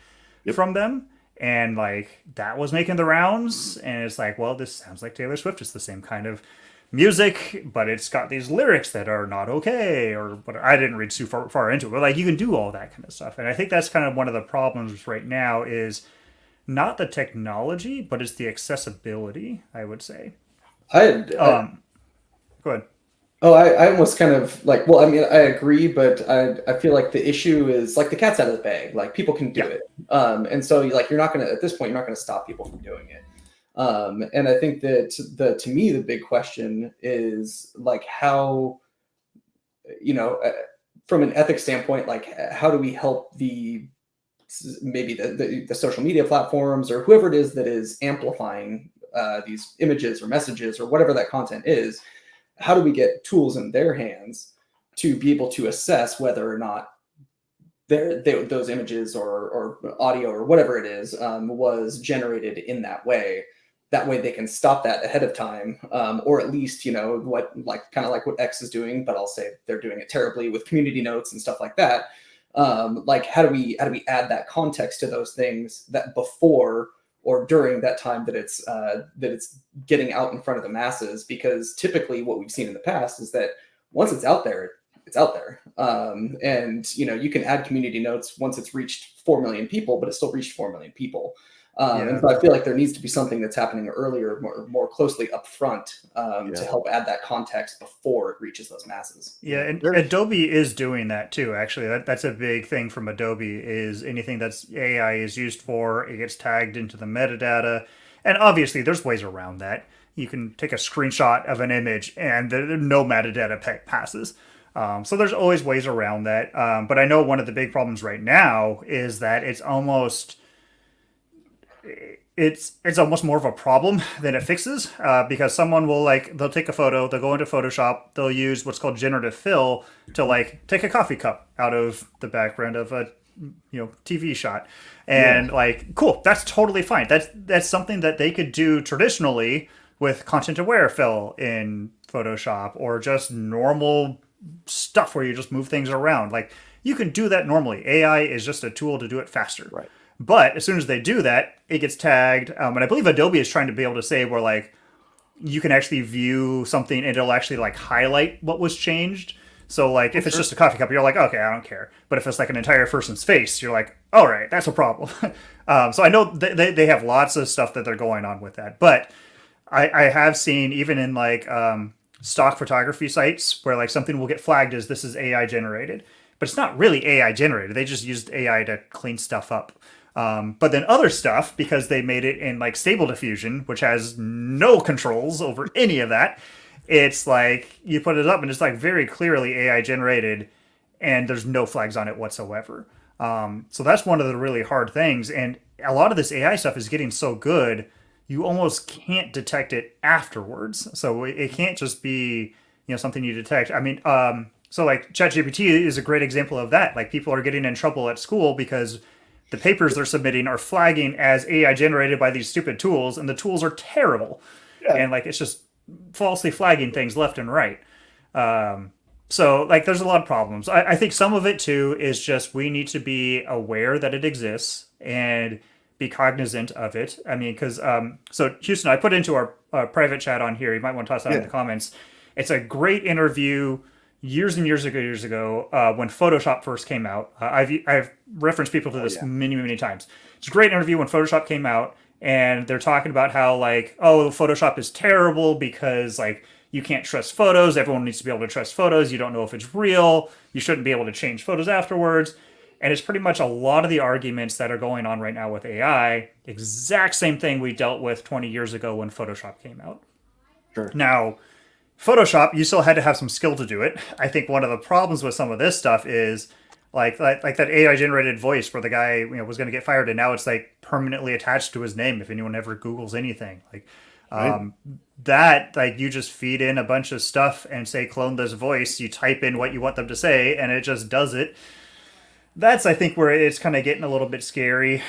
from them. And like that was making the rounds. And it's like, well, this sounds like Taylor Swift. It's the same kind of music, but it's got these lyrics that are not okay, or what. I didn't read too far into it, but like you can do all that kind of stuff. And I think that's kind of one of the problems right now is not the technology, but it's the accessibility, I would say. Go ahead. Oh, I almost kind of like, well, I mean, I agree, but I feel like the issue is like the cat's out of the bag. Like people can do it. And so like, you're not going to, at this point, you're not going to stop people from doing it. And I think that to me, the big question is like how, from an ethics standpoint, like how do we help maybe the social media platforms or whoever it is that is amplifying these images or messages or whatever that content is, how do we get tools in their hands to be able to assess whether or not those images or audio or whatever it is was generated in that way? That way they can stop that ahead of time, or at least, kind of like what X is doing, but I'll say they're doing it terribly with community notes and stuff like that. Like how do we add that context to those things that before or during that time that it's getting out in front of the masses. Because typically what we've seen in the past is that once it's out there, it's out there. And you can add community notes once it's reached 4 million people, but it still reached 4 million people. And so I feel like there needs to be something that's happening earlier, more closely up front, to help add that context before it reaches those masses. Yeah, and Adobe is doing that too, actually. That's a big thing from Adobe, is anything that's AI is used for, it gets tagged into the metadata. And obviously there's ways around that. You can take a screenshot of an image and no metadata passes. So there's always ways around that. But I know one of the big problems right now is that it's almost more of a problem than it fixes, because someone will they'll take a photo, they'll go into Photoshop, they'll use what's called generative fill to take a coffee cup out of the background of a TV shot, and cool, that's totally fine. That's something that they could do traditionally with content aware fill in Photoshop, or just normal stuff where you just move things around. You can do that normally. AI is just a tool to do it faster. Right. But as soon as they do that, it gets tagged. And I believe Adobe is trying to be able to say where you can actually view something and it'll actually highlight what was changed. So if it's just a coffee cup, you're okay, I don't care. But if it's an entire person's face, you're all right, that's a problem. So I know they have lots of stuff that they're going on with that. But I have seen even in stock photography sites where something will get flagged as this is AI generated, but it's not really AI generated. They just used AI to clean stuff up. But then other stuff, because they made it in Stable Diffusion, which has no controls over any of that, it's you put it up and it's very clearly AI generated, and there's no flags on it whatsoever. So that's one of the really hard things. And a lot of this AI stuff is getting so good, you almost can't detect it afterwards. So it can't just be something you detect. I mean, so ChatGPT is a great example of that. People are getting in trouble at school because the papers they're submitting are flagging as AI generated by these stupid tools, and the tools are terrible. Yeah. And it's just falsely flagging things left and right. So there's a lot of problems. I think some of it too is just we need to be aware that it exists and be cognizant of it. I mean, because so Houston, I put into our private chat on here. You might want to toss that in the comments. It's a great interview years and years ago when Photoshop first came out. I've referenced people to this many times. It's a great interview when Photoshop came out, and they're talking about how Photoshop is terrible because you can't trust photos. Everyone needs to be able to trust photos. You don't know if it's real. You shouldn't be able to change photos afterwards. And it's pretty much a lot of the arguments that are going on right now with AI, exact same thing we dealt with 20 years ago when Photoshop came out. Sure. Now, Photoshop, you still had to have some skill to do it. I think one of the problems with some of this stuff is like that AI generated voice where the guy was going to get fired, and now it's permanently attached to his name if anyone ever Googles anything. That you just feed in a bunch of stuff and say clone this voice. You type in what you want them to say, and it just does it. That's, I think, where it's kind of getting a little bit scary.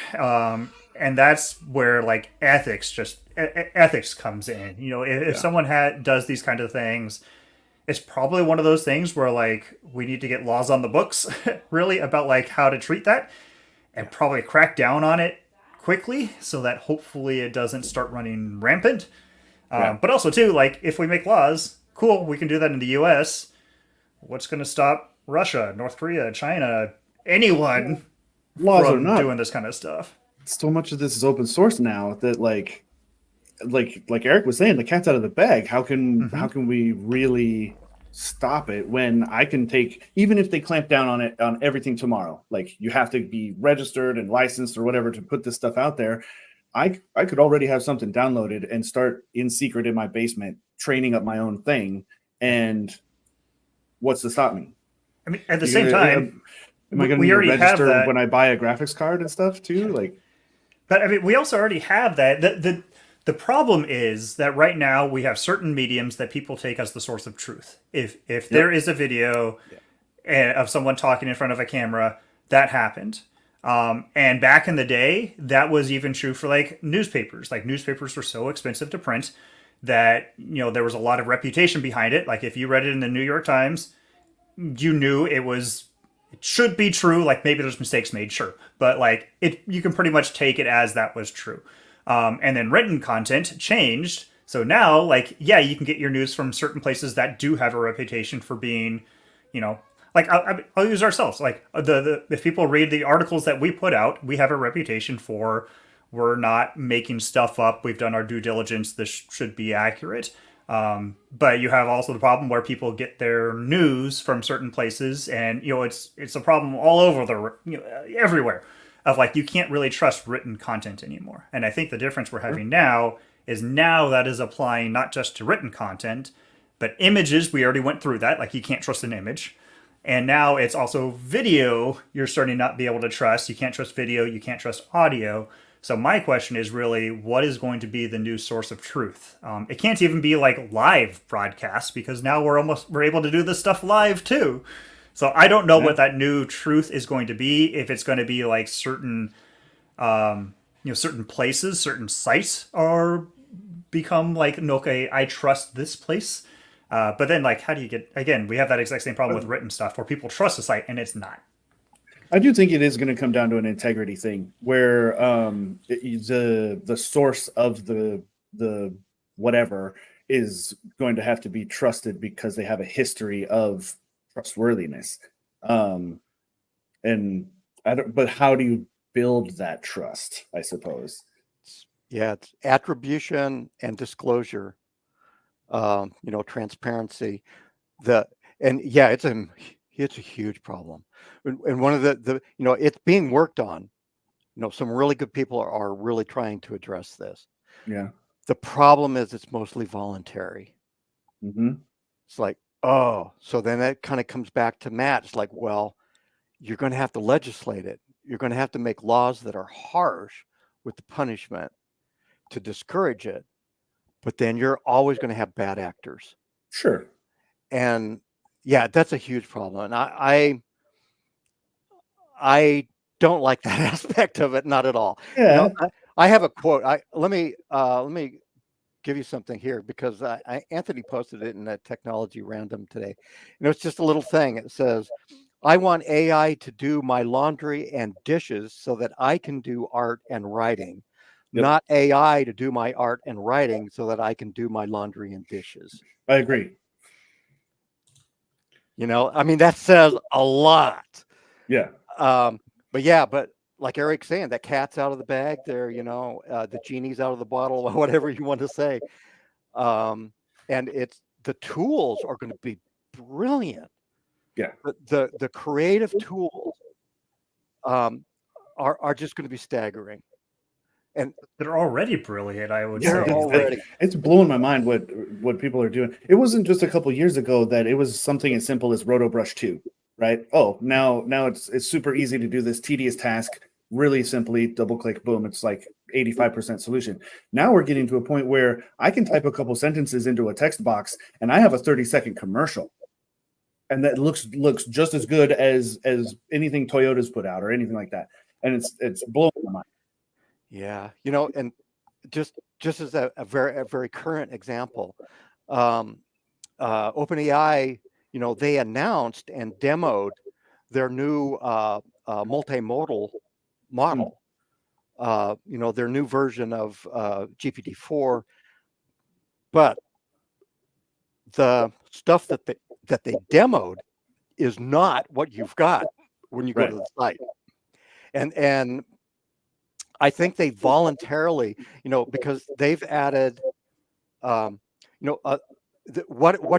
And that's where ethics comes in. If someone does these kind of things, it's probably one of those things where we need to get laws on the books really about how to treat that, and probably crack down on it quickly so that hopefully it doesn't start running rampant. But also too, if we make laws, cool, we can do that in the US. What's going to stop Russia, North Korea, China, anyone laws from are not doing this kind of stuff? So much of this is open source now that like Eric was saying, the cat's out of the bag. How can we really stop it when I can take, even if they clamp down on it, on everything tomorrow, you have to be registered and licensed or whatever to put this stuff out there. I could already have something downloaded and start in secret in my basement training up my own thing. And what's to stop me? I mean, at the same time, am I going to register when I buy a graphics card and stuff too? But I mean, we also already have that. The problem is that right now we have certain mediums that people take as the source of truth. If there is a video of someone talking in front of a camera, that happened. And back in the day, that was even true for newspapers. Newspapers were so expensive to print that there was a lot of reputation behind it. If you read it in the New York Times, you knew it should be true. Maybe there's mistakes made, sure, but you can pretty much take it as that was true. And then written content changed. So now, like, yeah, you can get your news from certain places that do have a reputation for being, like I'll use ourselves. Like if people read the articles that we put out, we have a reputation for we're not making stuff up. We've done our due diligence. This should be accurate. But you have also the problem where people get their news from certain places, and it's a problem all over everywhere. Of like, you can't really trust written content anymore. And I think the difference we're having now that is applying not just to written content, but images. We already went through that. Like, you can't trust an image. And now it's also video. You're starting to not be able to trust. You can't trust video. You can't trust audio. So my question is really, what is going to be the new source of truth? It can't even be like live broadcasts, because now we're able to do this stuff live too. So I don't know what that new truth is going to be. If it's going to be like certain places, certain sites are become like, okay, I trust this place. But then, like, how do you get, again, we have that exact same problem with written stuff where people trust a site and it's not. I do think it is going to come down to an integrity thing where the source of the whatever is going to have to be trusted because they have a history of trustworthiness. But how do you build that trust, I suppose? Yeah, it's attribution and disclosure, transparency. It's a huge problem. And one of the it's being worked on. Some really good people are really trying to address this. Yeah. The problem is it's mostly voluntary. Mm-hmm. It's like, oh, so then that kind of comes back to Matt. It's like, well, you're going to have to legislate it. You're going to have to make laws that are harsh with the punishment to discourage it. But then you're always going to have bad actors. Sure. And yeah, that's a huge problem. And I don't like that aspect of it, not at all. Yeah. I have a quote. Let me give you something here, because Anthony posted it in a technology random today. It's just a little thing. It says, I want AI to do my laundry and dishes so that I can do art and writing, not AI to do my art and writing so that I can do my laundry and dishes. I agree. That says a lot. Yeah. But like Eric's saying, that cat's out of the bag there, the genie's out of the bottle, whatever you want to say. And it's, the tools are going to be brilliant. Yeah. The creative tools are just going to be staggering. And they're already brilliant, I would say. It's blowing my mind what people are doing. It wasn't just a couple years ago that it was something as simple as RotoBrush 2, right? Oh, now it's super easy to do this tedious task really simply, double click, boom, it's like 85% solution. Now we're getting to a point where I can type a couple sentences into a text box and I have a 30-second commercial. And that looks just as good as anything Toyota's put out or anything like that. And it's blowing my mind. Yeah, and just as a very current example, OpenAI, they announced and demoed their new multimodal model, their new version of GPT-4, but the stuff that they demoed is not what you've got when you go to the site, and I think they voluntarily, because they've added, what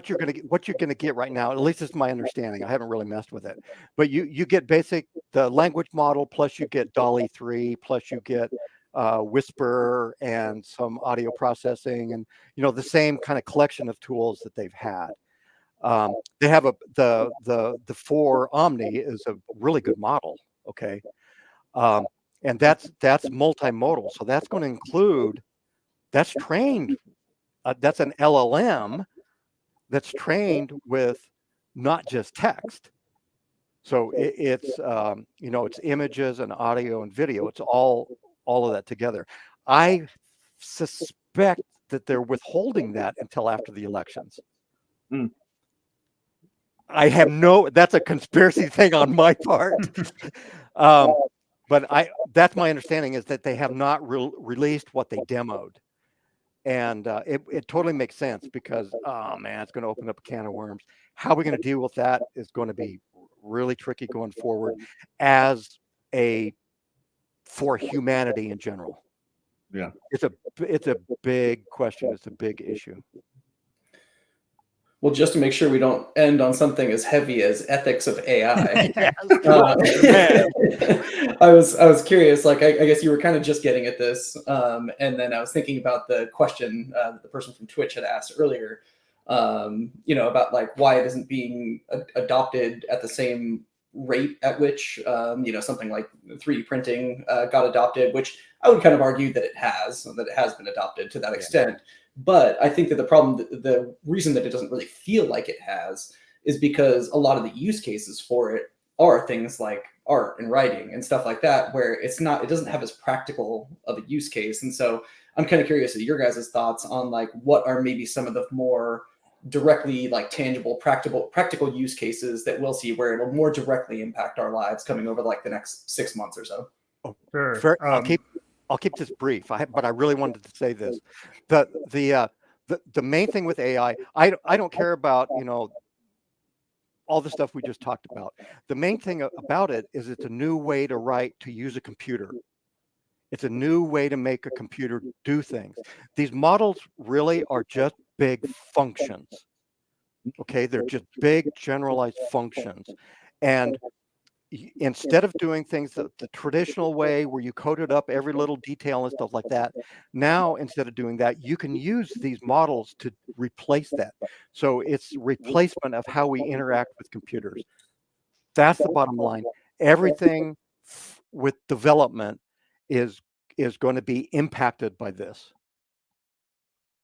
you're going to get right now. At least it's my understanding. I haven't really messed with it, but you get the language model, plus you get DALL-E 3, plus you get Whisper and some audio processing, and the same kind of collection of tools that they've had. They have the 4 Omni is a really good model. Okay. And that's multimodal. So that's going to include, that's trained, that's an LLM that's trained with not just text. So it's images and audio and video. It's all of that together. I suspect that they're withholding that until after the elections. Mm. That's a conspiracy thing on my part. but that's my understanding, is that they have not released what they demoed. And it totally makes sense, because, oh man, it's going to open up a can of worms. How are we going to deal with that is going to be really tricky going forward for humanity in general. Yeah. It's a big question. It's a big issue. Well, just to make sure we don't end on something as heavy as ethics of AI, I was curious. Like, I guess you were kind of just getting at this, and then I was thinking about the question that the person from Twitch had asked earlier. About like why it isn't being adopted at the same rate at which something like 3D printing got adopted, which I would kind of argue that it has been adopted to that extent. But I think that the reason that it doesn't really feel like it has is because a lot of the use cases for it are things like art and writing and stuff like that, where it doesn't have as practical of a use case. And so I'm kind of curious of your guys' thoughts on like what are maybe some of the more directly like tangible, practical use cases that we'll see where it'll more directly impact our lives coming over like the next 6 months or so. Oh, Sure. I'll keep this brief, but I really wanted to say this. The main thing with AI, I don't care about, all the stuff we just talked about. The main thing about it is it's a new way to use a computer. It's a new way to make a computer do things. These models really are just big functions. Okay, they're just big generalized functions. And instead of doing things the traditional way where you coded up every little detail and stuff like that, now instead of doing that, you can use these models to replace that. So it's replacement of how we interact with computers. That's the bottom line. Everything with development is going to be impacted by this.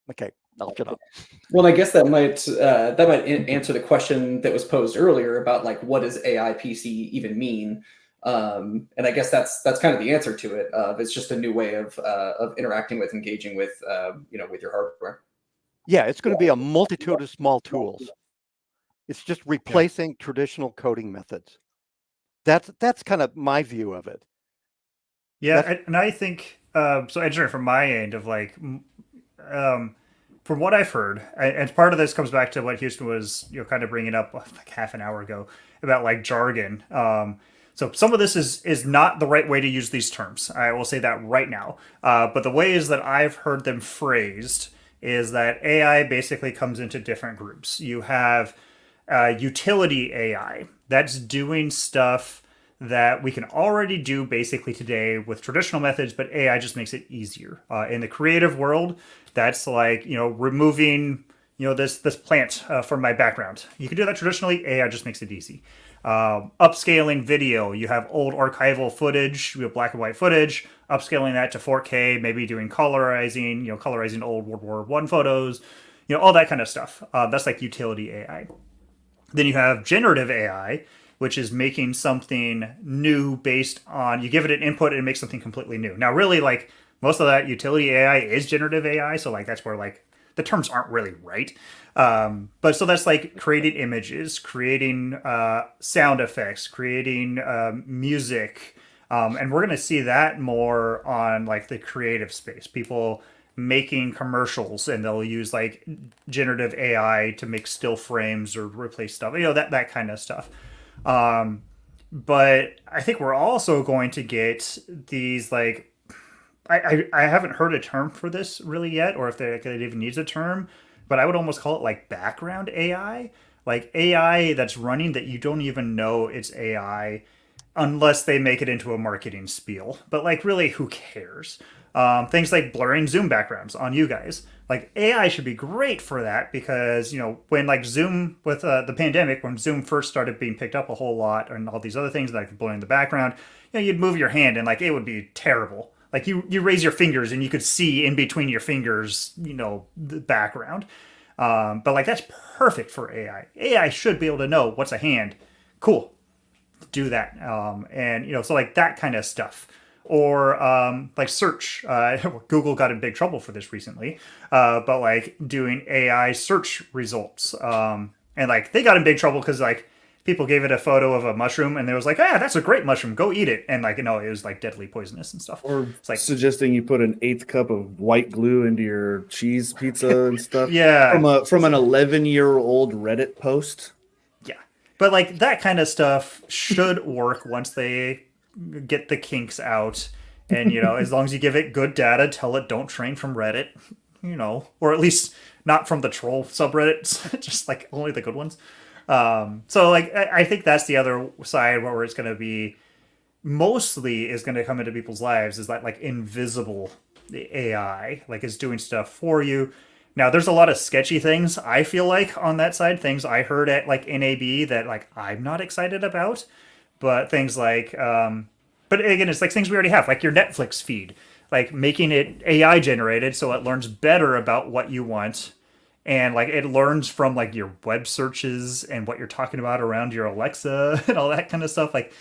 Okay, I'll shut up. Well, I guess that might answer the question that was posed earlier about like what does AI PC even mean, and I guess that's kind of the answer to it. It's just a new way of interacting with, engaging with, with your hardware. Yeah, it's going to be a multitude of small tools. It's just replacing traditional coding methods. That's kind of my view of it. Yeah, and I think so. Engineering from my end of like. From what I've heard, and part of this comes back to what Houston was, kind of bringing up like half an hour ago about like jargon. So some of this is not the right way to use these terms. I will say that right now. But the ways that I've heard them phrased is that AI basically comes into different groups. You have utility AI that's doing stuff that we can already do basically today with traditional methods, but AI just makes it easier. In the creative world, that's like, removing, this plant from my background. You can do that traditionally. AI just makes it easy. Upscaling video. You have old archival footage, we have black and white footage, upscaling that to 4K, maybe doing colorizing, colorizing old World War I photos, all that kind of stuff. That's like utility AI. Then you have generative AI, which is making something new based on, you give it an input and it makes something completely new. Now, really, like, most of that utility AI is generative AI, so like that's where like the terms aren't really right. But so that's like creating images, creating sound effects, creating music, and we're gonna see that more on like the creative space. People making commercials and they'll use like generative AI to make still frames or replace stuff, that kind of stuff. But I think we're also going to get these like, I haven't heard a term for this really yet, or if it even needs a term, but I would almost call it like background AI, like AI that's running that you don't even know it's AI unless they make it into a marketing spiel. But like, really, who cares? Things like blurring Zoom backgrounds on you guys. Like AI should be great for that because, when like Zoom with the pandemic, when Zoom first started being picked up a whole lot and all these other things like blurring the background, you'd move your hand and like it would be terrible. Like you raise your fingers and you could see in between your fingers, the background. But like that's perfect for AI. AI should be able to know what's a hand. Cool. Do that. And so like that kind of stuff. Or like search. Google got in big trouble for this recently. But like doing AI search results. And like they got in big trouble because like people gave it a photo of a mushroom and they was like, ah, that's a great mushroom, go eat it. And like, no, it was like deadly poisonous and stuff. Or It's like suggesting you put an eighth cup of white glue into your cheese pizza and stuff. Yeah. From an 11-year-old Reddit post. Yeah. But like that kind of stuff should work once they get the kinks out. And, as long as you give it good data, tell it don't train from Reddit, or at least not from the troll subreddits, just like only the good ones. So like, I think that's the other side where it's going to be mostly is going to come into people's lives is that like invisible AI, like is doing stuff for you. Now there's a lot of sketchy things I feel like on that side, things I heard at like NAB that like I'm not excited about, but things like but again it's like things we already have, like your Netflix feed, like making it AI generated so it learns better about what you want, and like it learns from like your web searches and what you're talking about around your Alexa and all that kind of stuff. Like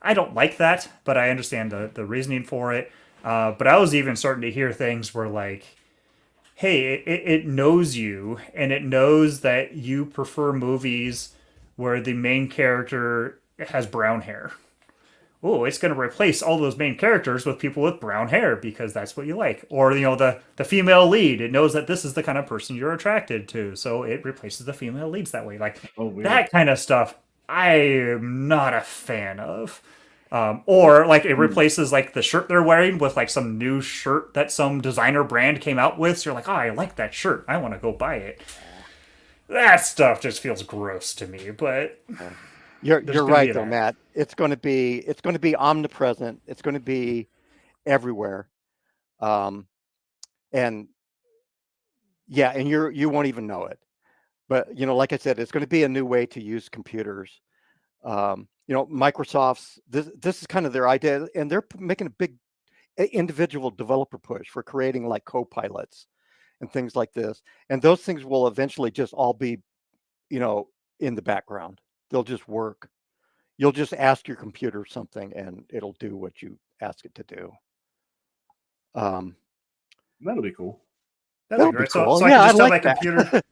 I don't like that, but I understand the reasoning for it. But I was even starting to hear things where like, hey, it knows you and it knows that you prefer movies where the main character has brown hair. Oh, it's going to replace all those main characters with people with brown hair because that's what you like. Or, the female lead, it knows that this is the kind of person you're attracted to. So it replaces the female leads that way. Like that kind of stuff, I am not a fan of. Or like it replaces like the shirt they're wearing with like some new shirt that some designer brand came out with. So you're like, oh, I like that shirt. I want to go buy it. That stuff just feels gross to me, but you're right though, Matt. It's going to be omnipresent. It's going to be everywhere. And yeah, and you won't even know it. But like I said, it's going to be a new way to use computers. Microsoft's this is kind of their idea, and they're making a big individual developer push for creating like co-pilots and things like this. And those things will eventually just all be, in the background. They'll just work. You'll just ask your computer something and it'll do what you ask it to do. That'll be cool. That'd be great. Cool. So I can just tell my computer.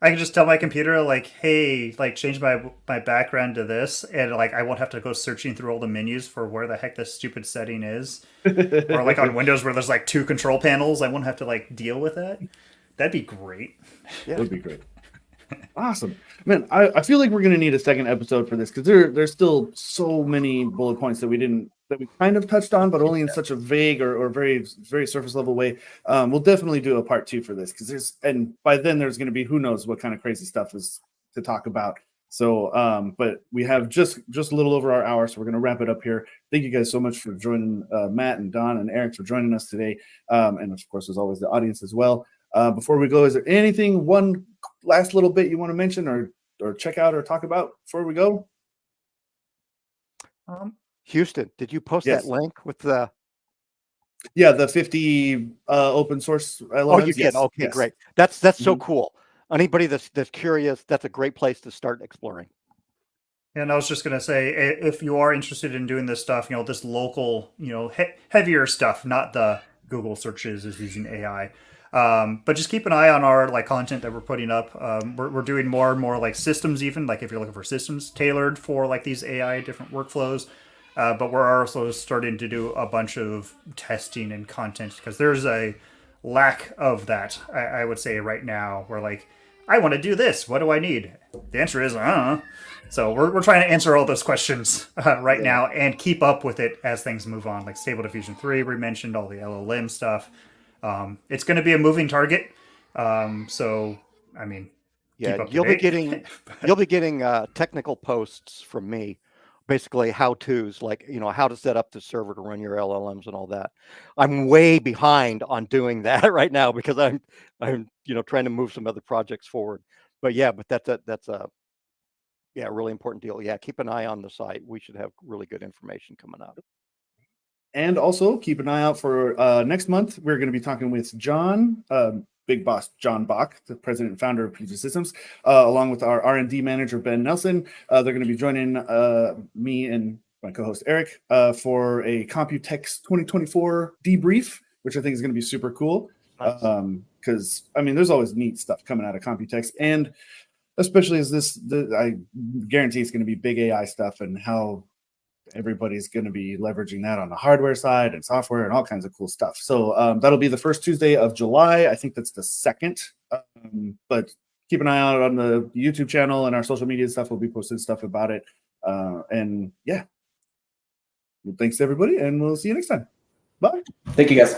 I can just tell my computer, like, hey, like, change my background to this, and like, I won't have to go searching through all the menus for where the heck this stupid setting is. Or like on Windows where there's like 2 control panels, I won't have to like deal with that. That'd be great. Yeah, that'd be great. Awesome, man. I feel like we're gonna need a second episode for this because there's still so many bullet points that we kind of touched on, but only in such a vague or very very surface level way. We'll definitely do a part 2 for this because by then there's going to be who knows what kind of crazy stuff is to talk about. So, but we have just a little over our hour, so we're going to wrap it up here. Thank you guys so much for joining, Matt and Don and Eric for joining us today, and of course, as always, the audience as well. Before we go, is there anything, one last little bit you want to mention or check out or talk about before we go? Houston, did you post that link with the? Yeah, the 50 open source elements. Oh, you did. Okay, great. That's so cool. Anybody that's curious, that's a great place to start exploring. And I was just going to say, if you are interested in doing this stuff, this local, heavier stuff, not the Google searches is using AI. But just keep an eye on our like content that we're putting up. We're doing more and more like systems, even like if you're looking for systems tailored for like these AI different workflows. But we're also starting to do a bunch of testing and content because there's a lack of that, I would say right now, where like, I want to do this. What do I need? The answer is, So we're trying to answer all those questions right now and keep up with it as things move on. Like Stable Diffusion 3, we mentioned all the LLM stuff. It's going to be a moving target. So, I mean, you'll be getting technical posts from me, basically how-tos, like, how to set up the server to run your LLMs and all that. I'm way behind on doing that right now because I'm trying to move some other projects forward. But that's a really important deal. Yeah, keep an eye on the site. We should have really good information coming up. And also keep an eye out for next month. We're going to be talking with John, Big Boss John Bach, the president and founder of Puget Systems, along with our R&D manager, Ben Nelson. They're going to be joining me and my co-host, Eric, for a Computex 2024 debrief, which I think is going to be super cool. Because, there's always neat stuff coming out of Computex. And especially as I guarantee it's going to be big AI stuff and how everybody's going to be leveraging that on the hardware side and software and all kinds of cool stuff. So that'll be the first Tuesday of July. I think that's the 2nd. But keep an eye out on the YouTube channel and our social media stuff. We'll be posting stuff about it. And yeah, well, thanks everybody, and we'll see you next time. Bye. Thank you, guys.